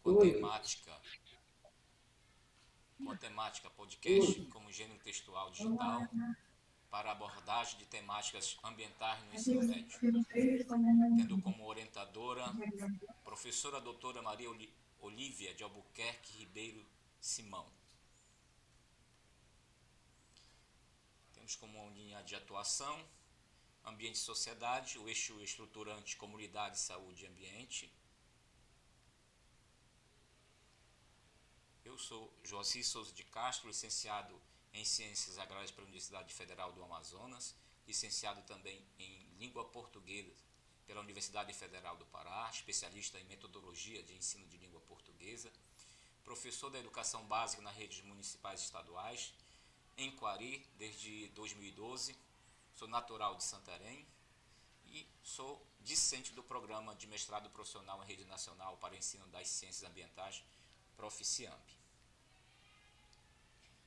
com a temática podcast como gênero textual digital para abordagem de temáticas ambientais no ensino médio, tendo como orientadora professora doutora Maria Olívia de Albuquerque Ribeiro Simão. Temos como linha de atuação ambiente e sociedade, o eixo estruturante comunidade, saúde e ambiente. Eu sou Joacir Souza de Castro, licenciado em Ciências Agrárias pela Universidade Federal do Amazonas, licenciado também em Língua Portuguesa pela Universidade Federal do Pará, especialista em metodologia de ensino de língua portuguesa, professor da educação básica nas redes municipais e estaduais, em Quari desde 2012, sou natural de Santarém e sou discente do programa de mestrado profissional em rede nacional para ensino das ciências ambientais, Proficiamp.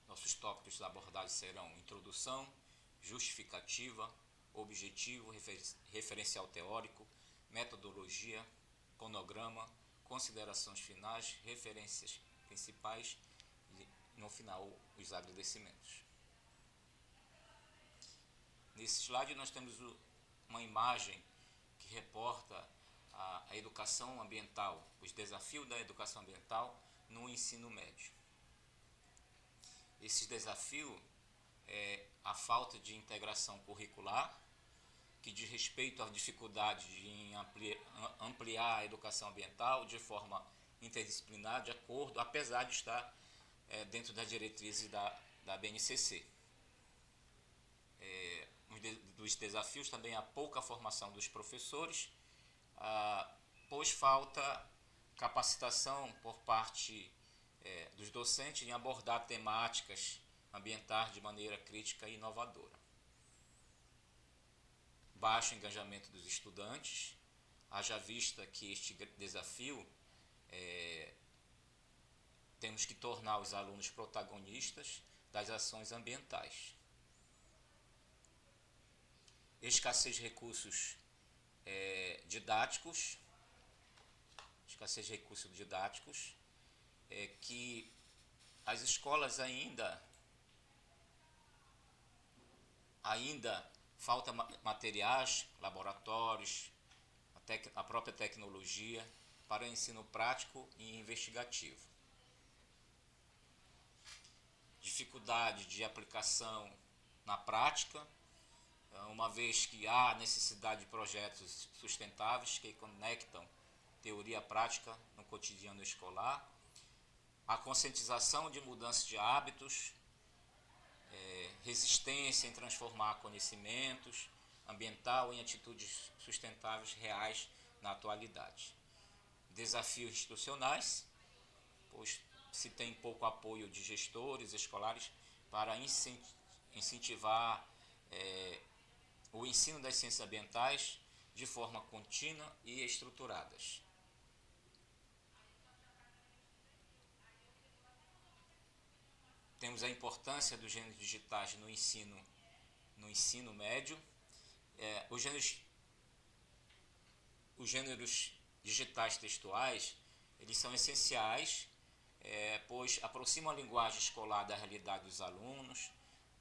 Nossos tópicos da abordagem serão introdução, justificativa, objetivo, referencial teórico, metodologia, cronograma, considerações finais, referências principais e, no final, os agradecimentos. Nesse slide nós temos uma imagem que reporta a educação ambiental, os desafios da educação ambiental no ensino médio. Esse desafio é a falta de integração curricular, que diz respeito à dificuldade em ampliar a educação ambiental de forma interdisciplinar, de acordo, apesar de estar dentro das diretrizes da BNCC. Dos desafios também a pouca formação dos professores, pois falta capacitação por parte dos docentes em abordar temáticas ambientais de maneira crítica e inovadora. Baixo engajamento dos estudantes, haja vista que este desafio temos que tornar os alunos protagonistas das ações ambientais. Escassez de recursos didáticos, que as escolas ainda falta materiais, laboratórios, a própria tecnologia para ensino prático e investigativo. Dificuldade de aplicação na prática, uma vez que há necessidade de projetos sustentáveis que conectam teoria e prática no cotidiano escolar, a conscientização de mudança de hábitos, resistência em transformar conhecimentos ambiental em atitudes sustentáveis reais na atualidade. Desafios institucionais, pois se tem pouco apoio de gestores escolares para incentivar o ensino das ciências ambientais de forma contínua e estruturadas. Temos a importância dos gêneros digitais no ensino médio. Os gêneros digitais textuais, eles são essenciais, pois aproximam a linguagem escolar da realidade dos alunos,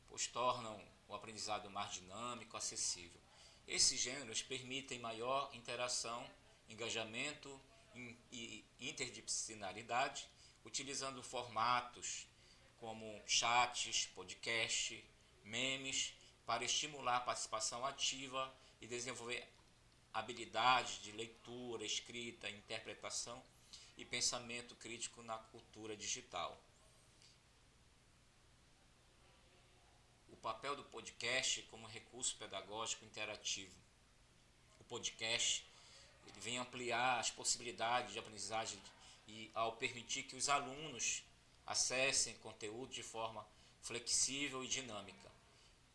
pois tornam o aprendizado mais dinâmico, acessível. Esses gêneros permitem maior interação, engajamento e interdisciplinaridade, utilizando formatos como chats, podcast, memes, para estimular a participação ativa e desenvolver habilidades de leitura, escrita, interpretação e pensamento crítico na cultura digital. O papel do podcast como recurso pedagógico interativo. O podcast ele vem ampliar as possibilidades de aprendizagem e ao permitir que os alunos acessem conteúdo de forma flexível e dinâmica.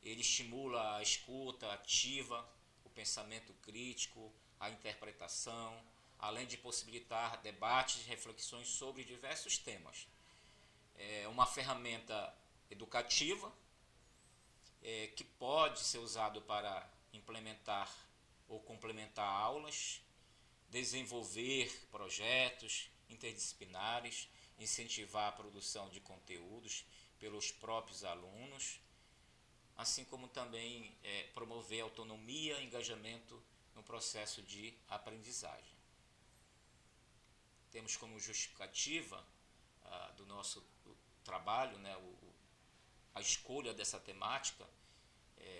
Ele estimula a escuta ativa, o pensamento crítico, a interpretação, além de possibilitar debates e reflexões sobre diversos temas. É uma ferramenta educativa que pode ser usado para implementar ou complementar aulas, desenvolver projetos interdisciplinares, incentivar a produção de conteúdos pelos próprios alunos, assim como também promover autonomia e engajamento no processo de aprendizagem. Temos como justificativa do nosso trabalho, né, a escolha dessa temática,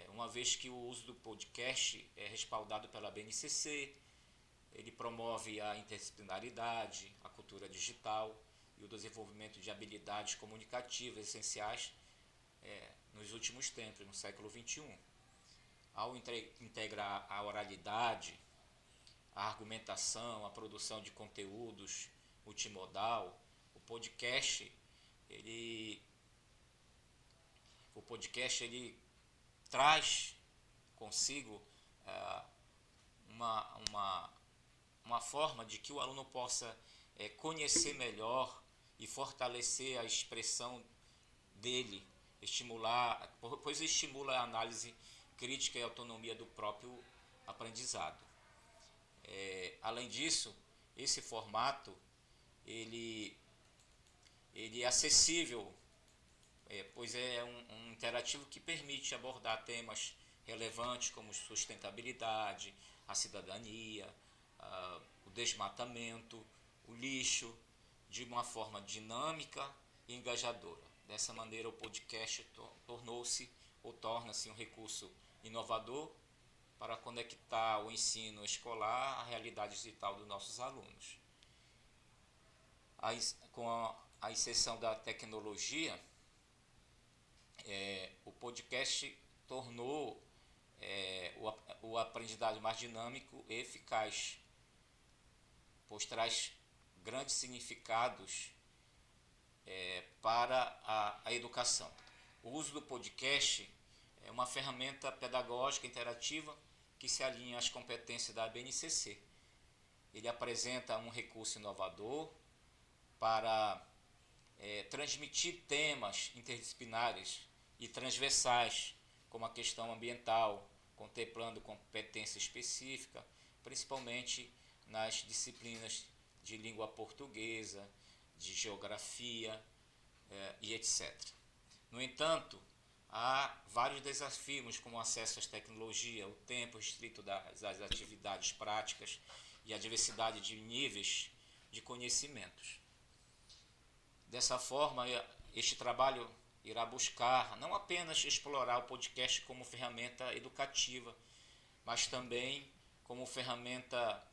uma vez que o uso do podcast é respaldado pela BNCC, ele promove a interdisciplinaridade, a cultura digital e o desenvolvimento de habilidades comunicativas essenciais nos últimos tempos, no século XXI. Ao integrar a oralidade, a argumentação, a produção de conteúdos multimodal, o podcast ele traz consigo uma forma de que o aluno possa conhecer melhor e fortalecer a expressão dele, pois estimula a análise crítica e a autonomia do próprio aprendizado. Além disso, esse formato ele é acessível, pois é um interativo que permite abordar temas relevantes como sustentabilidade, a cidadania, o desmatamento, o lixo, de uma forma dinâmica e engajadora. Dessa maneira, o podcast torna-se um recurso inovador para conectar o ensino escolar à realidade digital dos nossos alunos. Com a inserção da tecnologia, o podcast tornou o aprendizado mais dinâmico e eficaz, pois traz grandes significados para a educação. O uso do podcast é uma ferramenta pedagógica interativa que se alinha às competências da BNCC. Ele apresenta um recurso inovador para transmitir temas interdisciplinares e transversais, como a questão ambiental, contemplando competência específica, principalmente nas disciplinas de língua portuguesa, de geografia e etc. No entanto, há vários desafios, como o acesso às tecnologias, o tempo restrito das atividades práticas e a diversidade de níveis de conhecimentos. Dessa forma, este trabalho irá buscar não apenas explorar o podcast como ferramenta educativa, mas também como ferramenta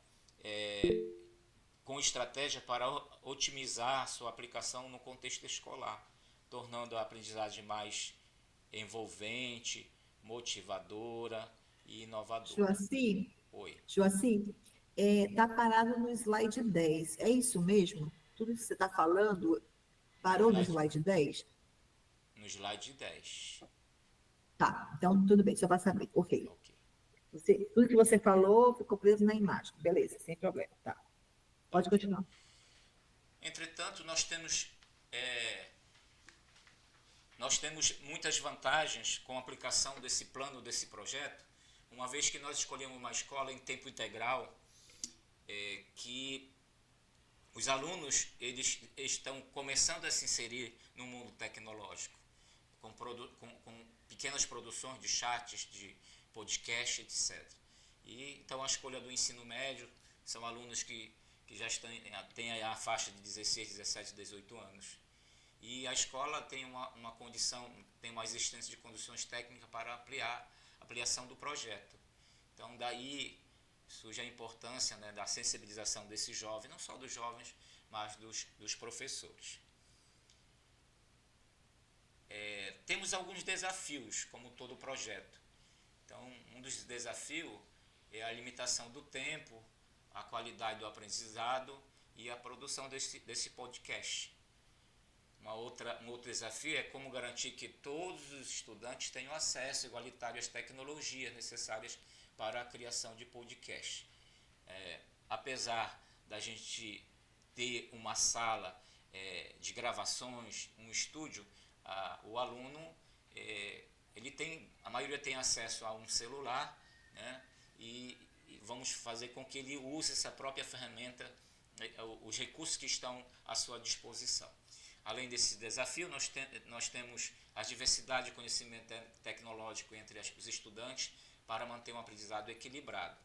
com estratégia para otimizar sua aplicação no contexto escolar, tornando a aprendizagem mais envolvente, motivadora e inovadora. Joaci, Oi. Joaci, tá parado no slide 10. É isso mesmo? Tudo que você está falando parou no slide 10? No slide 10. Tá, então tudo bem, só para saber. Ok. Ok. Tudo que você falou ficou preso na imagem. Beleza, sem problema. Tá. Pode Ok. continuar. Entretanto, nós temos muitas vantagens com a aplicação desse plano, desse projeto, uma vez que nós escolhemos uma escola em tempo integral, que os alunos eles estão começando a se inserir no mundo tecnológico, com pequenas produções de chats, de podcast, etc. Então a escolha do ensino médio são alunos que já têm a faixa de 16, 17, 18 anos. E a escola tem uma existência de condições técnicas para ampliação do projeto. Então daí surge a importância, né, da sensibilização desses jovens, não só dos jovens, mas dos professores. Temos alguns desafios, como todo projeto. Então, um dos desafios é a limitação do tempo, a qualidade do aprendizado e a produção desse podcast. Um outro desafio é como garantir que todos os estudantes tenham acesso igualitário às tecnologias necessárias para a criação de podcast. Apesar da gente ter uma sala de gravações, um estúdio, o aluno, a maioria tem acesso a um celular, né, e vamos fazer com que ele use essa própria ferramenta os recursos que estão à sua disposição. Além desse desafio, nós temos a diversidade de conhecimento tecnológico entre os estudantes para manter um aprendizado equilibrado.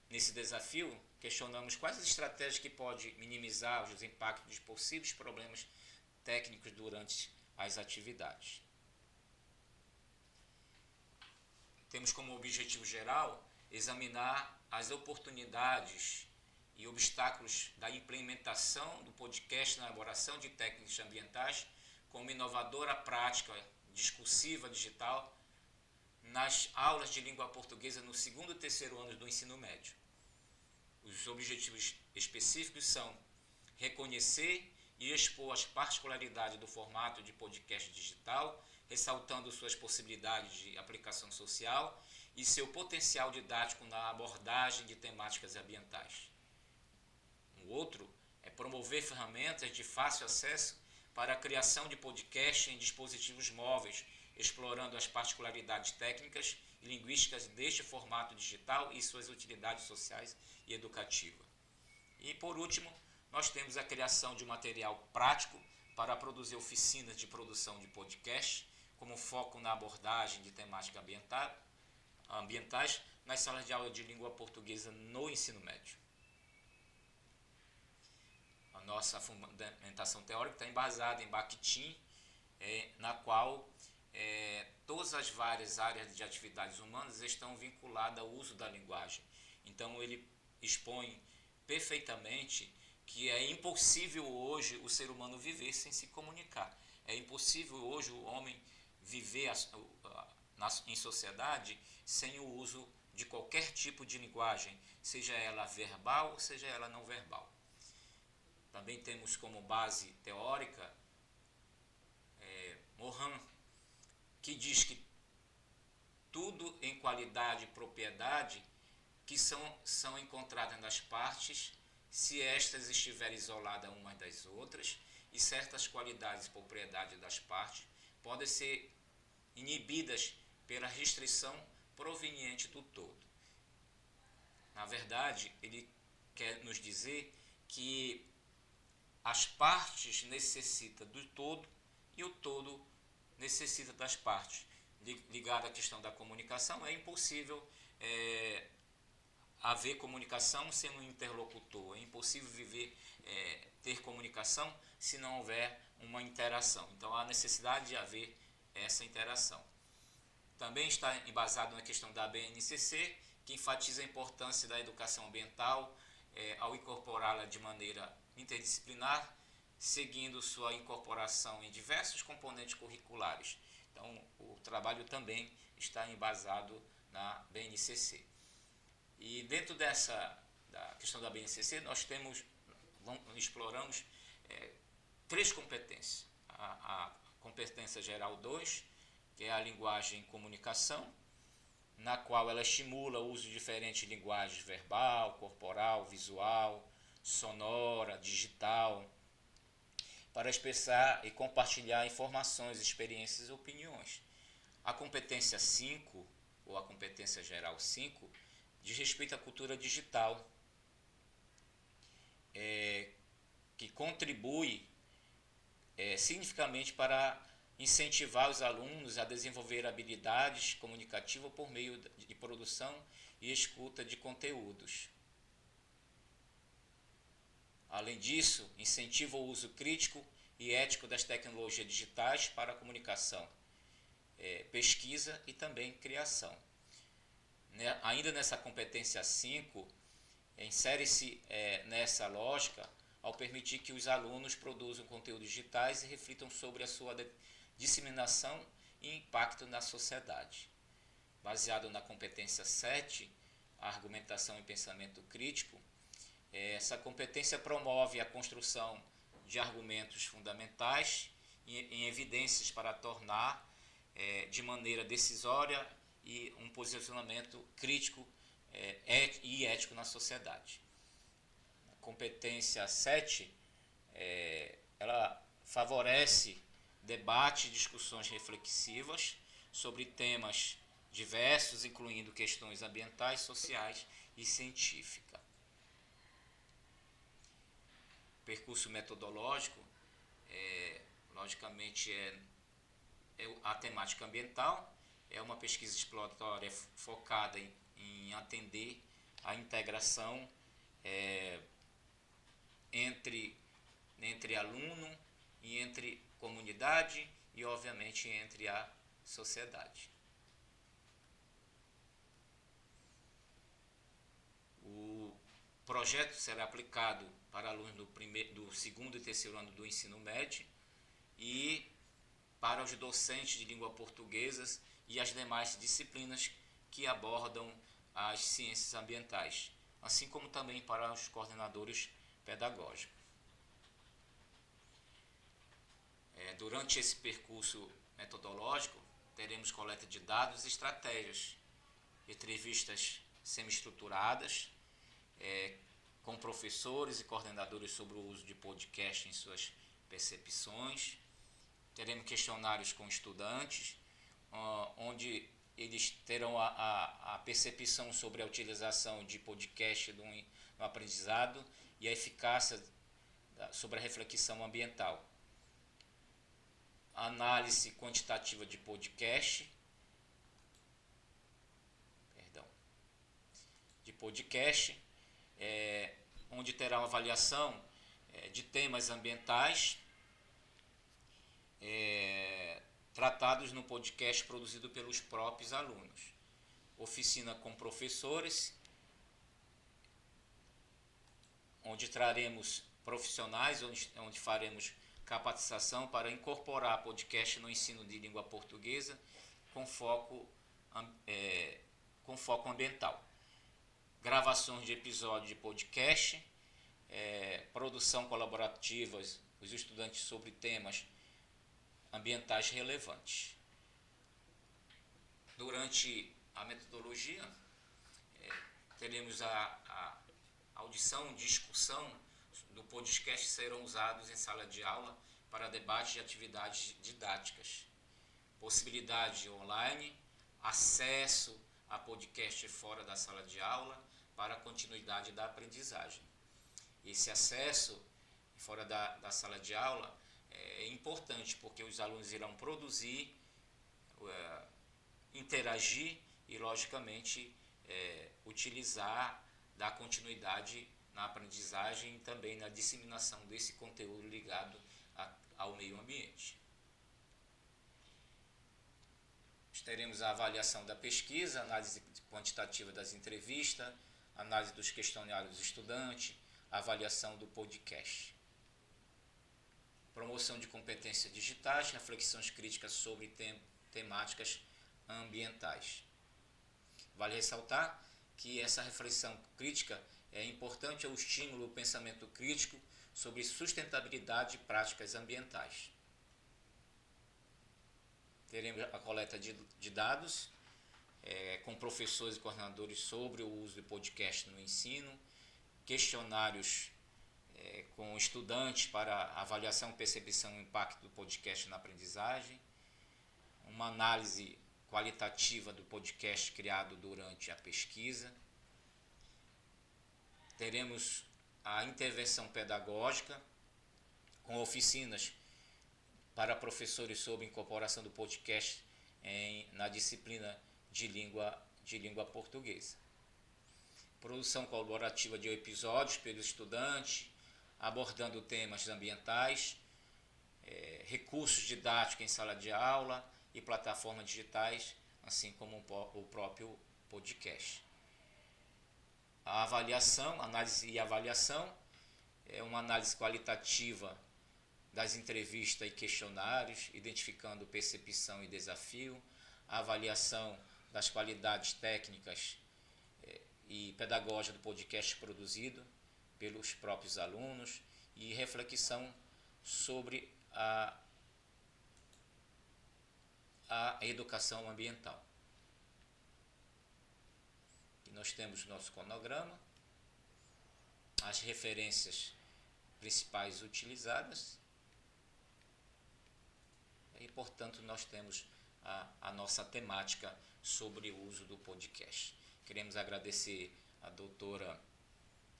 Nesse desafio, questionamos quais as estratégias que podem minimizar os impactos de possíveis problemas técnicos durante as atividades. Temos como objetivo geral examinar as oportunidades e obstáculos da implementação do podcast na elaboração de técnicas ambientais como inovadora prática discursiva digital nas aulas de língua portuguesa no segundo e terceiro ano do ensino médio. Os objetivos específicos são reconhecer e expor as particularidades do formato de podcast digital, ressaltando suas possibilidades de aplicação social e seu potencial didático na abordagem de temáticas ambientais. O outro é promover ferramentas de fácil acesso para a criação de podcast em dispositivos móveis, explorando as particularidades técnicas e linguísticas deste formato digital e suas utilidades sociais e educativas. E, por último, nós temos a criação de material prático para produzir oficinas de produção de podcast, como foco na abordagem de temáticas ambientais nas salas de aula de língua portuguesa no ensino médio. A nossa fundamentação teórica está embasada em Bakhtin, na qual todas as várias áreas de atividades humanas estão vinculadas ao uso da linguagem. Então ele expõe perfeitamente que é impossível hoje o ser humano viver sem se comunicar. É impossível hoje o homem viver em sociedade sem o uso de qualquer tipo de linguagem, seja ela verbal, seja ela não verbal. Também temos como base teórica Morin, que diz que tudo em qualidade e propriedade que são encontradas nas partes, se estas estiverem isoladas umas das outras, e certas qualidades e propriedades das partes podem ser inibidas pela restrição proveniente do todo. Na verdade, ele quer nos dizer que as partes necessitam do todo e o todo necessita das partes. Ligado à questão da comunicação, é impossível haver comunicação sem um interlocutor. É impossível ter comunicação se não houver uma interação. Então, há necessidade de haver essa interação. Também está embasado na questão da BNCC, que enfatiza a importância da educação ambiental ao incorporá-la de maneira interdisciplinar, seguindo sua incorporação em diversos componentes curriculares. Então, o trabalho também está embasado na BNCC. E dentro da questão da BNCC, nós exploramos 3 competências. A competência geral 2, que é a linguagem e comunicação, na qual ela estimula o uso de diferentes linguagens verbal, corporal, visual, sonora, digital, para expressar e compartilhar informações, experiências e opiniões. A competência 5, ou a competência geral 5, diz respeito à cultura digital, que contribui significativamente para incentivar os alunos a desenvolver habilidades comunicativas por meio de produção e escuta de conteúdos. Além disso, incentiva o uso crítico e ético das tecnologias digitais para a comunicação, pesquisa e também criação. Ainda nessa competência 5, insere-se nessa lógica ao permitir que os alunos produzam conteúdos digitais e reflitam sobre a sua disseminação e impacto na sociedade. Baseado na competência 7, a argumentação e pensamento crítico, essa competência promove a construção de argumentos fundamentais em evidências para tornar de maneira decisória e um posicionamento crítico e ético na sociedade. A competência 7, ela favorece debate e discussões reflexivas sobre temas diversos, incluindo questões ambientais, sociais e científicas. percurso metodológico, logicamente, a temática ambiental. É uma pesquisa exploratória focada em atender a integração entre aluno e entre comunidade e, obviamente, entre a sociedade. O projeto será aplicado para alunos do segundo e terceiro ano do ensino médio e para os docentes de língua portuguesa e as demais disciplinas que abordam as ciências ambientais, assim como também para os coordenadores pedagógicos. Durante esse percurso metodológico, teremos coleta de dados e estratégias, entrevistas semi-estruturadas, com professores e coordenadores sobre o uso de podcast em suas percepções. Teremos questionários com estudantes, onde eles terão a percepção sobre a utilização de podcast no aprendizado e a eficácia sobre a reflexão ambiental. Análise quantitativa de podcast, onde terá uma avaliação de temas ambientais tratados no podcast produzido pelos próprios alunos. Oficina com professores, onde traremos profissionais, onde faremos capacitação para incorporar podcast no ensino de língua portuguesa com foco ambiental. Gravações de episódios de podcast, produção colaborativa, os estudantes sobre temas ambientais relevantes. Durante a metodologia, teremos a audição, discussão do podcast serão usados em sala de aula para debate de atividades didáticas, possibilidade online, acesso a podcast fora da sala de aula para a continuidade da aprendizagem. Esse acesso fora da sala de aula é importante porque os alunos irão produzir, interagir e, logicamente, utilizar, dar continuidade na aprendizagem e também na disseminação desse conteúdo ligado ao meio ambiente. Teremos a avaliação da pesquisa, análise quantitativa das entrevistas, análise dos questionários dos estudantes, avaliação do podcast. Promoção de competências digitais, reflexões críticas sobre temáticas ambientais. Vale ressaltar que essa reflexão crítica é importante ao estímulo ao pensamento crítico sobre sustentabilidade e práticas ambientais. Teremos a coleta de dados com professores e coordenadores sobre o uso de podcast no ensino, questionários com estudantes para avaliação, percepção e impacto do podcast na aprendizagem, uma análise qualitativa do podcast criado durante a pesquisa. Teremos a intervenção pedagógica com oficinas para professores sobre incorporação do podcast na disciplina de língua portuguesa. Produção colaborativa de episódios pelo estudante, abordando temas ambientais, recursos didáticos em sala de aula e plataformas digitais, assim como o próprio podcast. A avaliação, análise e avaliação, é uma análise qualitativa das entrevistas e questionários, identificando percepção e desafio, a avaliação das qualidades técnicas e pedagógicas do podcast produzido pelos próprios alunos e reflexão sobre a educação ambiental. E nós temos nosso cronograma, as referências principais utilizadas e, portanto, nós temos a nossa temática sobre o uso do podcast. Queremos agradecer a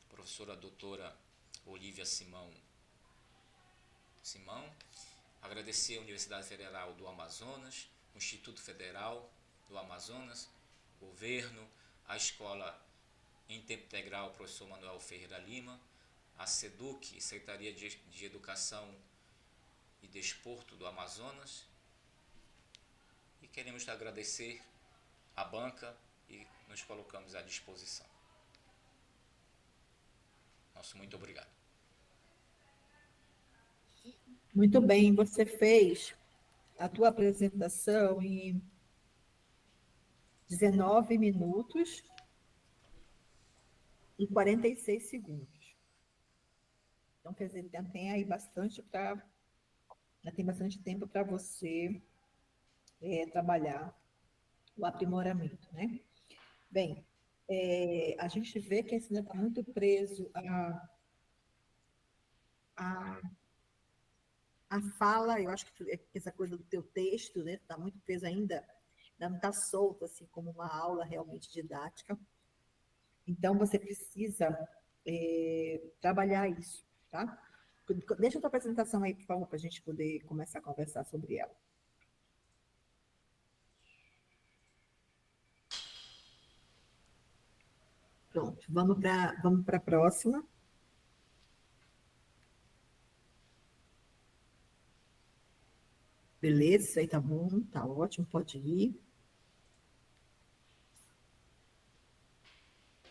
professora doutora Olívia Simão Simão. Agradecer a Universidade Federal do Amazonas, o Instituto Federal do Amazonas, governo, a Escola em Tempo Integral, professor Manuel Ferreira Lima, a SEDUC, Secretaria de Educação e Desporto do Amazonas, e queremos agradecer a banca e nos colocamos à disposição. Nosso muito obrigado. Muito bem, você fez a tua apresentação em 19 minutos e 46 segundos. Então, quer dizer, tem aí tem bastante tempo para você trabalhar o aprimoramento, né? Bem, a gente vê que esse ainda está muito preso a fala, eu acho que essa coisa do teu texto, né, está muito preso ainda não está solto, assim, como uma aula realmente didática. Então, você precisa trabalhar isso, tá? Deixa a tua apresentação aí, por favor, para a gente poder começar a conversar sobre ela. Pronto, vamos para a próxima. Beleza, isso aí tá bom, tá ótimo, pode ir.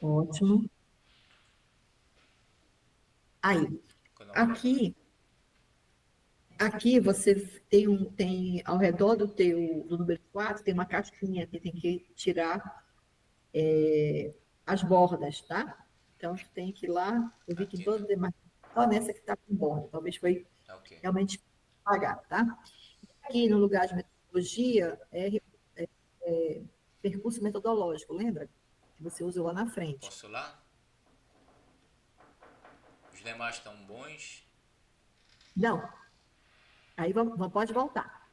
Ótimo. Aí, aqui você tem ao redor do número 4, tem uma caixinha que tem que tirar as bordas, tá? Então, tem que ir lá, eu vi que todas as demais, só nessa que está com borda, talvez foi realmente pagar, tá? Aqui no lugar de metodologia é percurso metodológico, lembra? Que você usou lá na frente. Posso lá? Os demais estão bons? Não. Aí pode voltar.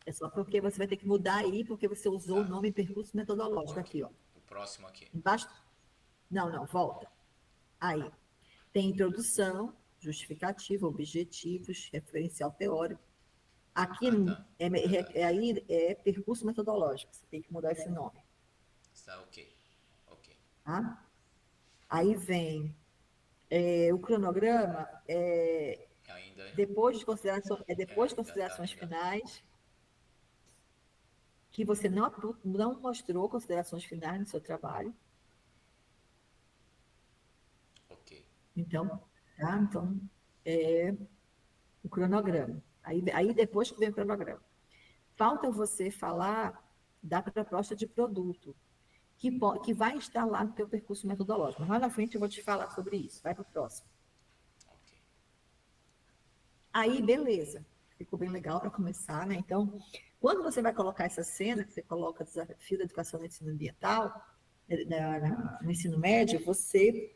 É só porque você vai ter que mudar aí, porque você usou o nome percurso metodológico aqui, ó. O próximo aqui. Embaixo. Não, volta. Aí. Tem introdução, justificativa, objetivos, referencial teórico. Aqui aí é percurso metodológico, você tem que mudar esse nome. Está ok. Tá? Aí vem o cronograma, depois de considerações finais, que você não mostrou considerações finais no seu trabalho. Ok. Então, tá? Então, o cronograma. Aí depois que vem o cronograma. Falta você falar da proposta de produto, que vai estar lá no teu percurso metodológico. Mas lá na frente eu vou te falar sobre isso. Vai para o próximo. Okay. Aí, beleza. Ficou bem legal para começar, né? Então, quando você vai colocar essa cena, que você coloca desafio da educação no ensino ambiental, no ensino médio, você...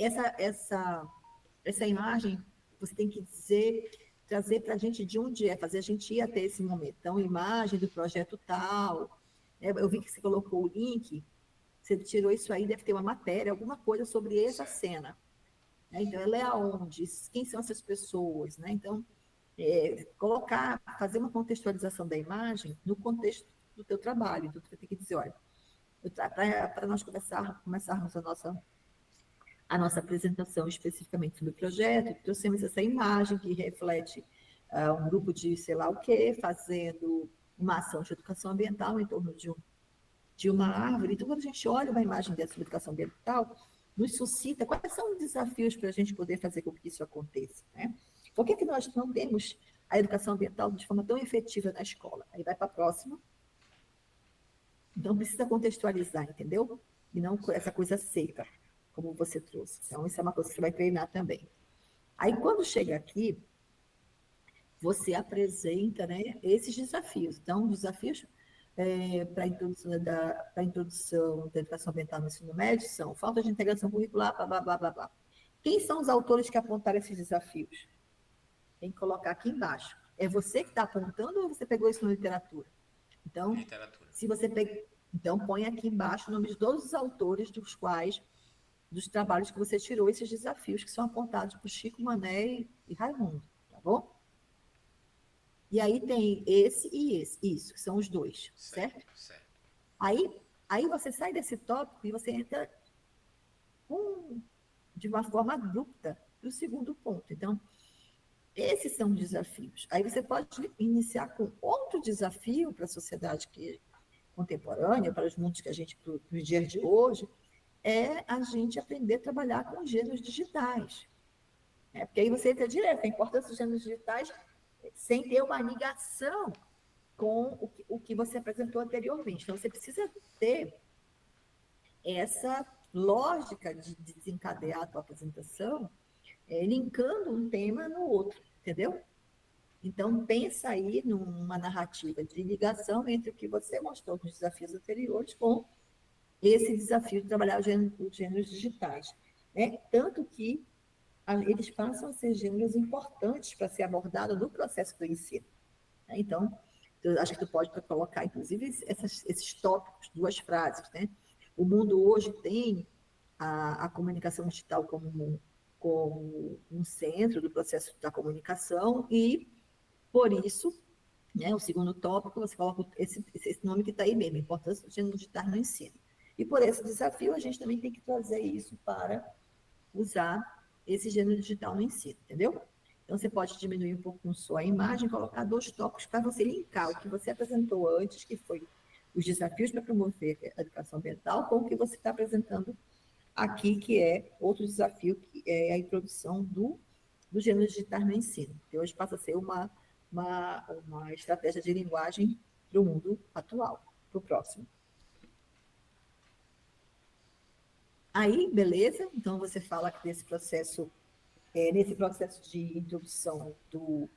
essa imagem, você tem que trazer para a gente de onde fazer a gente ir até esse momento. Então, imagem do projeto tal. Eu vi que você colocou o link, você tirou isso aí, deve ter uma matéria, alguma coisa sobre essa cena. Então, ela é aonde? Quem são essas pessoas? Né? Então, fazer uma contextualização da imagem no contexto do teu trabalho. Então, tu vai ter que dizer, olha, para nós começarmos a nossa apresentação especificamente sobre o projeto, trouxemos essa imagem que reflete um grupo de sei lá o quê, fazendo uma ação de educação ambiental em torno de uma árvore. Então, quando a gente olha uma imagem dessa de educação ambiental, nos suscita quais são os desafios para a gente poder fazer com que isso aconteça, né? Por que nós não temos a educação ambiental de forma tão efetiva na escola? Aí vai para a próxima. Então, precisa contextualizar, entendeu? E não essa coisa seca, como você trouxe. Então, isso é uma coisa que você vai treinar também. Aí, quando chega aqui, você apresenta, né, esses desafios. Então, os desafios para a introdução da educação ambiental no ensino médio são falta de integração curricular, blá, blá, blá, blá, blá. Quem são os autores que apontaram esses desafios? Tem que colocar aqui embaixo. É você que está apontando ou você pegou isso na literatura? Então, se você pega, então põe aqui embaixo o nome de todos os autores dos trabalhos que você tirou esses desafios que são apontados por Chico, Mané e Raimundo. tá bom? E aí tem esse e esse, isso, que são os dois, certo? Certo. Aí você sai desse tópico e você entra de uma forma abrupta para o segundo ponto. Então, esses são os desafios. Aí você pode iniciar com outro desafio para a sociedade contemporânea, para os mundos que a gente, para os dias de hoje, é a gente aprender a trabalhar com gêneros digitais. Porque aí você entra direto, a importância dos gêneros digitais sem ter uma ligação com o que você apresentou anteriormente. Então, você precisa ter essa lógica de desencadear a tua apresentação, linkando um tema no outro, entendeu? Então, pensa aí numa narrativa de ligação entre o que você mostrou nos desafios anteriores com esse desafio de trabalhar os gêneros digitais. Né? Tanto que eles passam a ser gêneros importantes para ser abordados no processo do ensino. Né? Então, eu acho que tu pode colocar, inclusive, esses tópicos, duas frases. Né? O mundo hoje tem a comunicação digital como um centro do processo da comunicação e, por isso, né, o segundo tópico, você coloca esse nome que está aí mesmo, a importância do gênero digital no ensino. E por esse desafio, a gente também tem que trazer isso para usar esse gênero digital no ensino, entendeu? Então, você pode diminuir um pouco só a imagem, colocar dois tópicos para você linkar o que você apresentou antes, que foi os desafios para promover a educação ambiental, com o que você está apresentando aqui, que é outro desafio, que é a introdução do gênero digital no ensino, que hoje passa a ser uma estratégia de linguagem para o mundo atual, para o próximo. Aí, beleza? Então, você fala que nesse processo de introdução do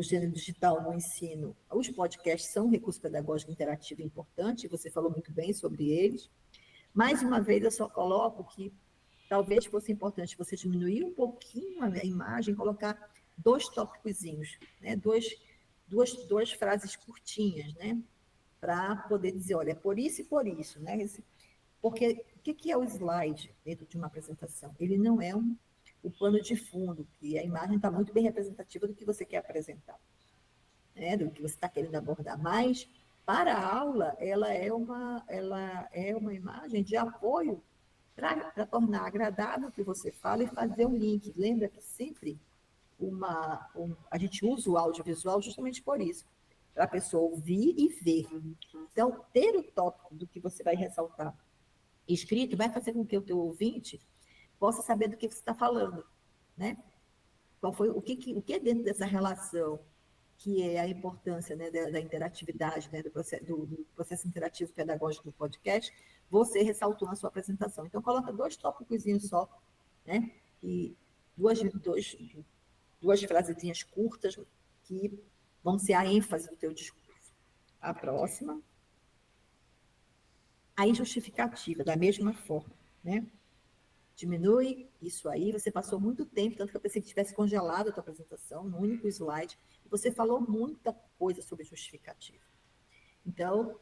gênero digital no ensino, os podcasts são um recurso pedagógico interativo importante, você falou muito bem sobre eles. Mais uma vez, eu só coloco que talvez fosse importante você diminuir um pouquinho a imagem, colocar dois tópicozinhos, né? Duas frases curtinhas, né? Para poder dizer, olha, é por isso e por isso, né? Porque o que é o slide dentro de uma apresentação? Ele não é o plano de fundo, que a imagem está muito bem representativa do que você quer apresentar, né? Do que você está querendo abordar. Mas, para a aula, ela é uma imagem de apoio para tornar agradável o que você fala e fazer um link. Lembra que sempre a gente usa o audiovisual justamente por isso, para a pessoa ouvir e ver. Então, ter o tópico do que você vai ressaltar escrito vai fazer com que o teu ouvinte possa saber do que você está falando, né? O que é dentro dessa relação, que é a importância, né, da interatividade, né, do processo interativo pedagógico do podcast, você ressaltou na sua apresentação. Então, coloca dois tópicos só, né, e duas frasezinhas curtas que vão ser a ênfase do teu discurso. A próxima. A injustificativa, da mesma forma, né? Diminui isso aí, você passou muito tempo, tanto que eu pensei que tivesse congelado a tua apresentação, no único slide, e você falou muita coisa sobre justificativa. Então,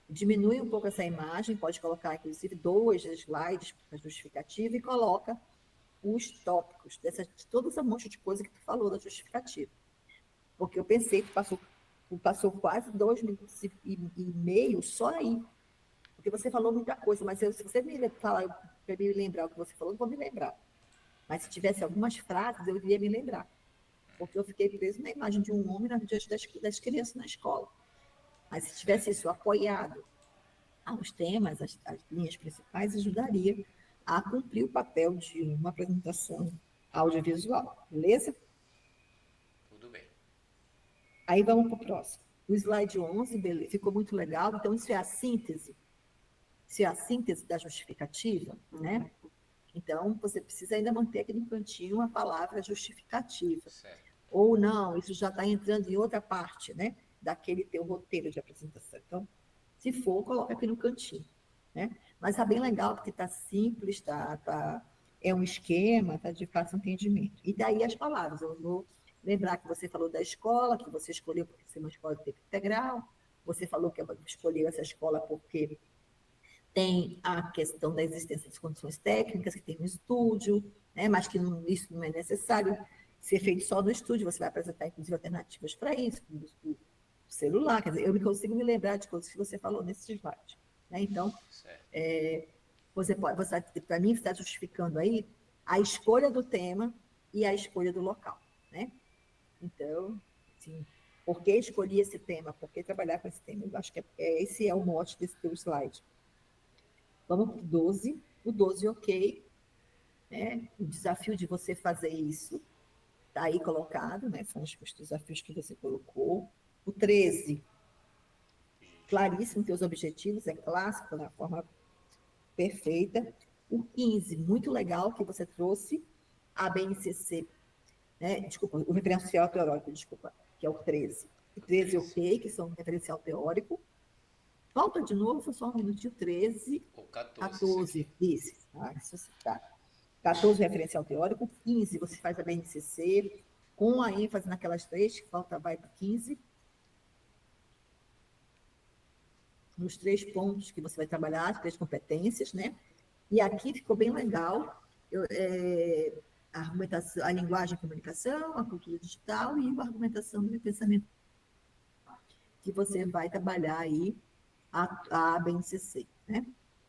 diminui um pouco essa imagem, pode colocar, inclusive, 2 slides para justificativa e coloca os tópicos de toda essa monte de coisa que tu falou da justificativa. Porque eu pensei que passou quase 2 minutos e meio só aí, porque você falou muita coisa, mas se você me falar para me lembrar o que você falou, eu vou me lembrar. Mas se tivesse algumas frases, eu iria me lembrar. Porque eu fiquei preso na imagem de um homem diante das crianças na escola. Mas se tivesse isso apoiado aos temas, as linhas principais, ajudaria a cumprir o papel de uma apresentação audiovisual. Beleza? Tudo bem. Aí vamos para o próximo. O slide 11, beleza, ficou muito legal. Então, isso é a síntese. Isso é a síntese da justificativa, né? Então, você precisa ainda manter aqui no cantinho a palavra justificativa. Certo. Ou não, isso já está entrando em outra parte, né? Daquele teu roteiro de apresentação. Então, se for, coloca aqui no cantinho, né? Mas está bem legal, porque está simples, é um esquema, está de fácil entendimento. E daí as palavras. Eu vou lembrar que você falou da escola, que você escolheu porque ser uma escola de tempo integral. Você falou que escolheu essa escola porque tem a questão da existência das condições técnicas, que tem um estúdio, né, mas que isso não é necessário ser feito só no estúdio, você vai apresentar, inclusive, alternativas para isso, o celular, quer dizer, eu consigo me lembrar de coisas que você falou nesse slide. Né? Então, para mim, está justificando aí a escolha do tema e a escolha do local. Né? Então, assim, por que escolhi esse tema? Por que trabalhar com esse tema? Eu acho que esse é o mote desse teu slide. Vamos para o 12. O 12, ok. Né? O desafio de você fazer isso está aí colocado, né? São os desafios que você colocou. O 13, claríssimo, teus objetivos, é clássico, na forma perfeita. O 15, muito legal, que você trouxe a BNCC, né? Desculpa, o referencial teórico, desculpa, que é o 13. O 13, ok, que são referencial teórico. Volta de novo, foi só um minutinho, 13. O 14. 14, isso. Isso tá. 14, referencial teórico. 15, você faz a BNCC, com a ênfase naquelas três, que falta vai para 15. Nos 3 pontos que você vai trabalhar, as 3 competências, né? E aqui ficou bem legal. A argumentação, a linguagem e comunicação, a cultura digital e a argumentação do pensamento que você vai trabalhar aí a BNCC, né?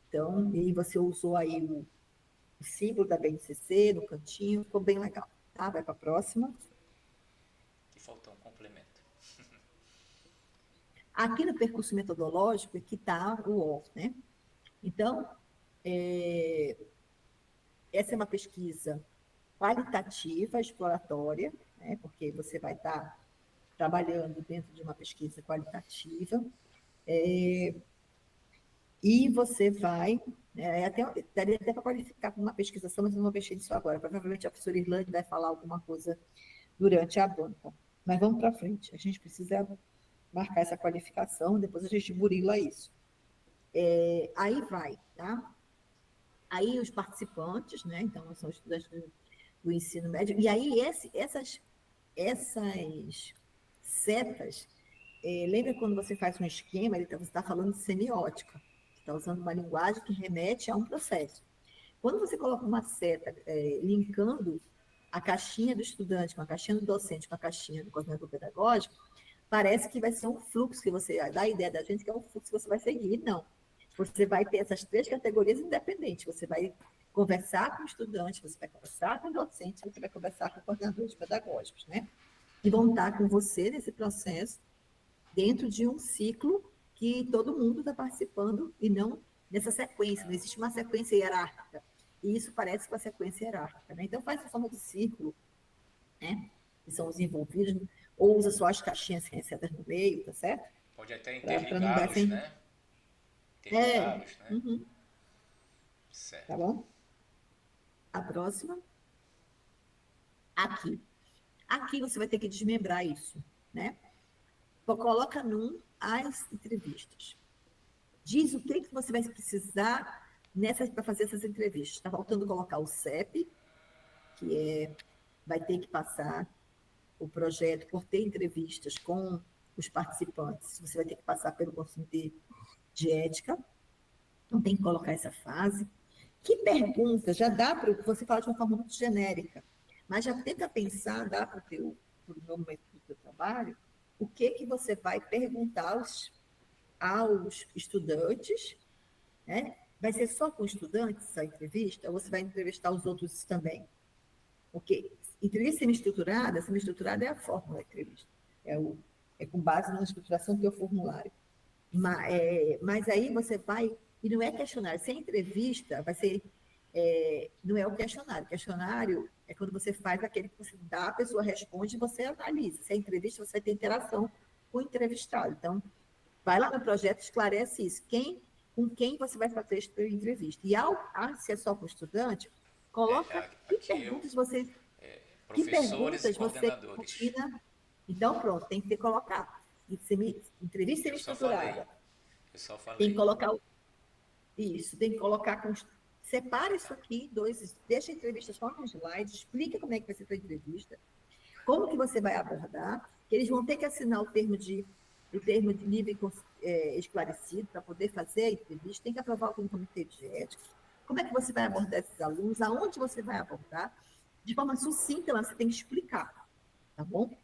Então, e você usou aí o símbolo da BNCC no cantinho, ficou bem legal. Tá? Vai para a próxima. Que faltou um complemento. Aqui no percurso metodológico é que está o O, né? Então, essa é uma pesquisa qualitativa, exploratória, né? Porque você vai estar trabalhando dentro de uma pesquisa qualitativa, e você vai, daria até para qualificar como uma pesquisação, mas eu não vou mexer nisso agora. Provavelmente a professora Irlande vai falar alguma coisa durante a banca. Mas vamos para frente. A gente precisa marcar essa qualificação, depois a gente burila isso. Aí vai, tá? Aí os participantes, né? Então, são estudantes do ensino médio, e aí essas setas, lembra quando você faz um esquema, você está falando de semiótica, você está usando uma linguagem que remete a um processo. Quando você coloca uma seta linkando a caixinha do estudante com a caixinha do docente com a caixinha do coordenador pedagógico, parece que vai ser um fluxo que você dá a ideia da gente que é um fluxo que você vai seguir. Não. Você vai ter essas 3 categorias independentes. Você vai conversar com o estudante, você vai conversar com o docente, você vai conversar com coordenadores pedagógicos, né? E vão estar com você nesse processo dentro de um ciclo que todo mundo está participando e não nessa sequência. Não existe uma sequência hierárquica. E isso parece uma sequência hierárquica, né? Então, faz a forma de círculo, né? Que são os envolvidos, ou usa só as caixinhas sem setas no meio, tá certo? Pode até Para não dar interligá-los, sem... né? Interligá-los, né? Uhum. Certo. Tá bom? A próxima. Aqui. Aqui você vai ter que desmembrar isso, né? Coloca as entrevistas. Diz o que você vai precisar para fazer essas entrevistas. Está faltando colocar o CEP, que vai ter que passar o projeto por ter entrevistas com os participantes. Você vai ter que passar pelo comitê de ética. Então, tem que colocar essa fase. Que pergunta? Já dá para você falar de uma forma muito genérica, mas já tenta pensar, dá para o momento do teu trabalho, o que você vai perguntar aos estudantes, né? Vai ser só com estudantes a entrevista, ou você vai entrevistar os outros também? Porque entrevista semi-estruturada é a fórmula da entrevista. É com base na estruturação do teu formulário. Mas aí você vai... E não é questionário. Se é entrevista, vai ser... não é o questionário. O questionário é quando você faz aquele que você dá, a pessoa responde e você analisa. Se é entrevista, você vai ter interação com o entrevistado. Então, vai lá no projeto, esclarece isso. Com quem você vai fazer esta entrevista. E se é só com o estudante, coloca que perguntas você... Que perguntas você imagina? Então, pronto, tem que ter colocado. Entrevista semi-estruturada. Eu só falei. Tem que colocar isso, tem que colocar separa isso aqui, deixa a entrevista só no slide, explica como é que vai ser a tua entrevista, como que você vai abordar, que eles vão ter que assinar o termo de nível esclarecido para poder fazer a entrevista, tem que aprovar com o comitê de ética. Como é que você vai abordar esses alunos, aonde você vai abordar, de forma sucinta, mas você tem que explicar. tá bom?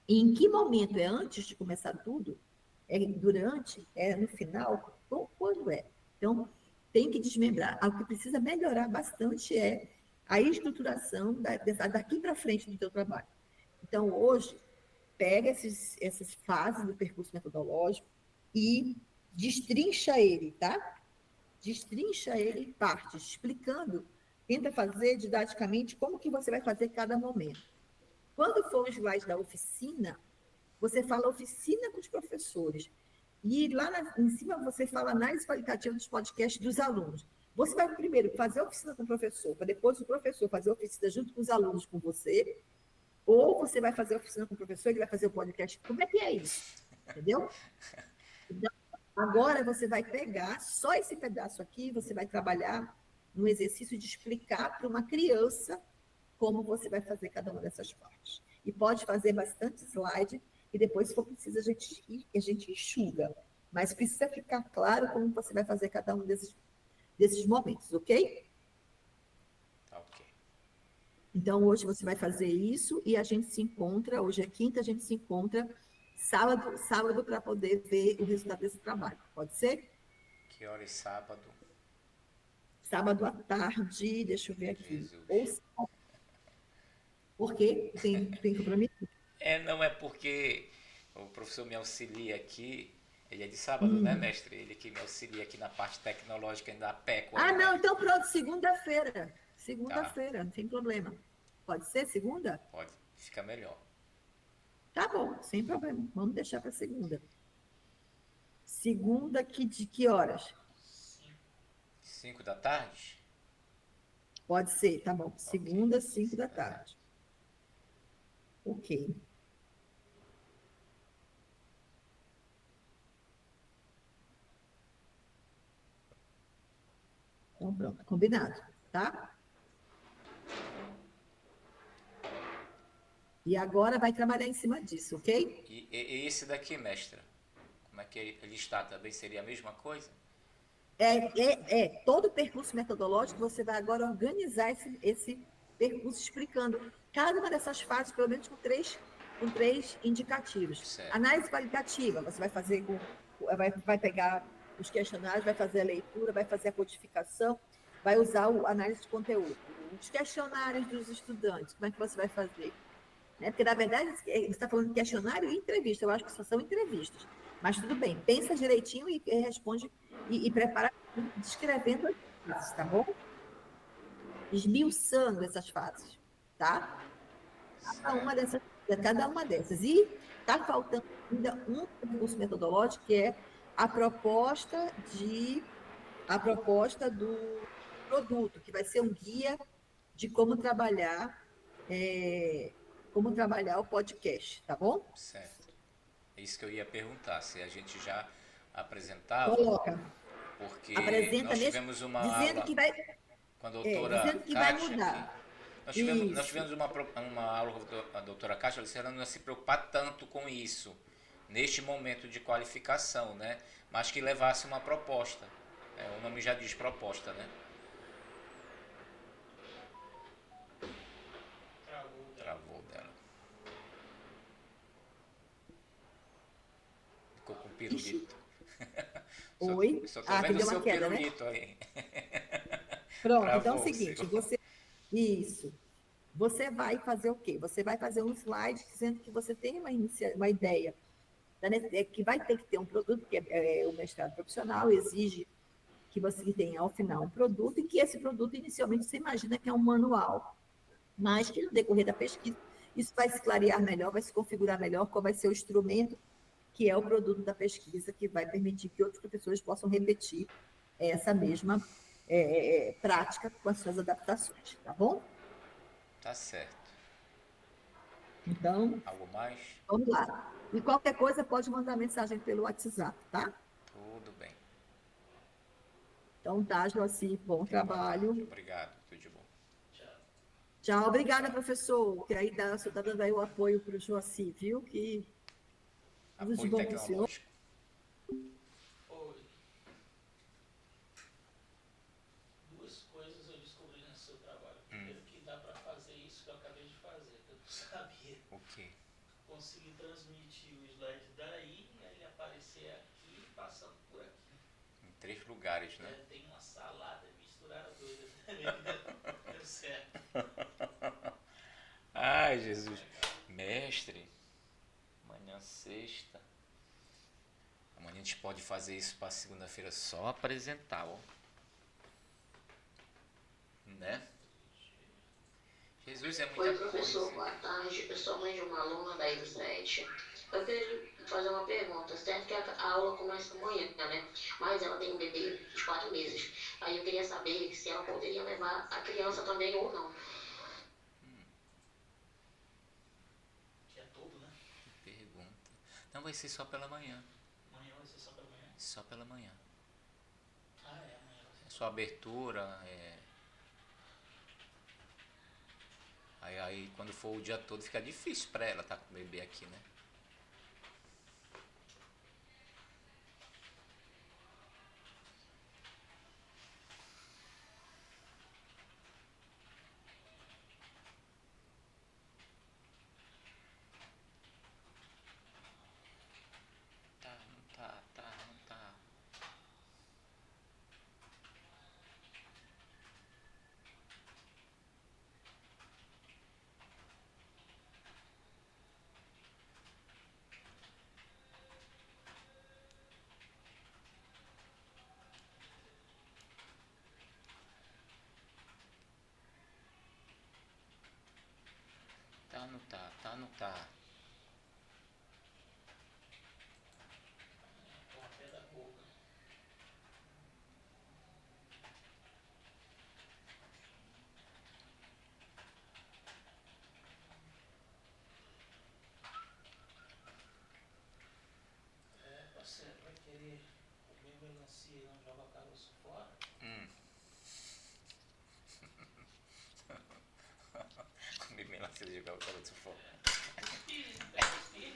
E em que momento? É antes de começar tudo? É durante? É no final? Quando é? Então, tem que desmembrar. O que precisa melhorar bastante é a estruturação daqui para frente do teu trabalho. Então, hoje, pega essas fases do percurso metodológico e destrincha ele, tá? Destrincha ele em partes, explicando, tenta fazer didaticamente como que você vai fazer cada momento. Quando for o slide da oficina, você fala oficina com os professores. E lá em cima você fala análise qualitativa dos podcasts dos alunos. Você vai primeiro fazer a oficina com o professor, para depois o professor fazer a oficina junto com os alunos com você, ou você vai fazer a oficina com o professor, ele vai fazer o podcast. Como é que é isso? Entendeu? Então, agora você vai pegar só esse pedaço aqui, você vai trabalhar no exercício de explicar para uma criança como você vai fazer cada uma dessas partes. E pode fazer bastante slide, e depois, se for preciso, a gente enxuga. Mas precisa ficar claro como você vai fazer cada um desses momentos, ok? Tá ok. Então, hoje você vai fazer isso e a gente se encontra, hoje é quinta, a gente se encontra sábado para poder ver o resultado desse trabalho. Pode ser? Que horas sábado? Sábado à tarde, deixa eu ver aqui. Ou Jesus. por quê? Tem compromisso? Não é porque o professor me auxilia aqui, ele é de sábado, né, mestre? Ele que me auxilia aqui na parte tecnológica da PECO Ah, ainda. não, então pronto, segunda-feira. Tá, Segunda-feira, não tem problema. Pode ser segunda? pode, fica melhor. Tá bom, sem problema. Vamos deixar para segunda. Segunda, de que horas? 5 da tarde? Pode ser, tá bom. Ok, Segunda, 5 5 da da tarde. tarde. Ok. Então, pronto, combinado, tá? E agora vai trabalhar em cima disso, ok? E esse daqui, mestra? Como é que ele está? Também seria a mesma coisa? Todo o percurso metodológico, você vai agora organizar esse percurso explicando cada uma dessas fases, pelo menos com três indicativos. Certo, Análise qualitativa, você vai fazer vai pegar os questionários, vai fazer a leitura, vai fazer a codificação, vai usar a análise de conteúdo. Os questionários dos estudantes, como é que você vai fazer? Né? Porque, na verdade, você está falando de questionário e entrevista, eu acho que só são entrevistas. Mas tudo bem, pensa direitinho e responde e prepara descrevendo as fases, tá bom? Esmiuçando essas fases, tá? Cada uma certo. dessas, cada uma dessas. E está faltando ainda um recurso metodológico que é a proposta a proposta do produto, que vai ser um guia de é, como trabalhar o podcast, tá bom? Certo. É isso que eu ia perguntar, se a gente já apresentava, Coloca, porque apresenta nós mesmo, tivemos uma dizendo aula que vai, com a doutora dizendo que vai Kátia aqui. mudar. Nós Isso. tivemos uma aula com a doutora Kátia, ela disse que ela não ia se preocupar tanto com isso, neste momento de qualificação, né? Mas que levasse uma proposta. O nome já diz proposta, né? Travou dela. Ficou com Ixi, pirulito. oi. Só tô Ah, que vendo o deu uma seu queda, né? pirulito aí. Pronto, então é o Travou o seu. seguinte, isso. Você vai fazer o quê? Você vai fazer um slide dizendo que você tem uma ideia, que vai ter que ter um produto, porque o mestrado profissional exige que você tenha, ao final, um produto, e que esse produto, inicialmente, você imagina que é um manual, mas que no decorrer da pesquisa, isso vai se clarear melhor, vai se configurar melhor, qual vai ser o instrumento que é o produto da pesquisa, que vai permitir que outros professores possam repetir essa mesma prática com as suas adaptações, tá bom? Tá certo. Então, Algo mais? vamos lá. E qualquer coisa, pode mandar mensagem pelo WhatsApp, tá? Tudo bem. Então, tá, Joaci, bom Tenha boa tarde. trabalho. Obrigado. Tudo de bom. Tchau, obrigada, Tchau. professor, que aí você está dando aí o apoio para o Joaci, viu? Que tudo de Apoio bom para o senhor. tecnológico. Duas coisas eu descobri nesse seu trabalho. Primeiro, que dá para fazer isso que eu acabei de fazer. sabia O quê? conseguir transmitir o slide daí e ele aparecer aqui passando por aqui. Em 3 lugares, né? Tem uma salada misturada doida também. Deu certo. Ai, Jesus. Mestre, amanhã sexta. Amanhã a gente pode fazer isso para segunda-feira, só apresentar, ó. Né? Jesus, é muita Oi, professor, coisa. boa tarde. Eu sou mãe de uma aluna da IL7. Eu queria fazer uma pergunta. Certo que a aula começa amanhã, né? Mas ela tem um bebê de 4 meses. Aí eu queria saber se ela poderia levar a criança também ou não. Dia todo, né? Que pergunta. Não, vai ser só pela manhã. Amanhã vai ser só pela manhã? Só pela manhã. Ah, é, amanhã vai ser É só abertura, Aí quando for o dia todo fica difícil pra ela estar com o bebê aqui, né? Tá, não tá, não tá. Tá, não tá, não tá. com a pé da boca. Parceiro, vai querer comer melancia e não joga caroço fora? Comi melancia de jogar o caroço fora. Cuspir, pega cuspir.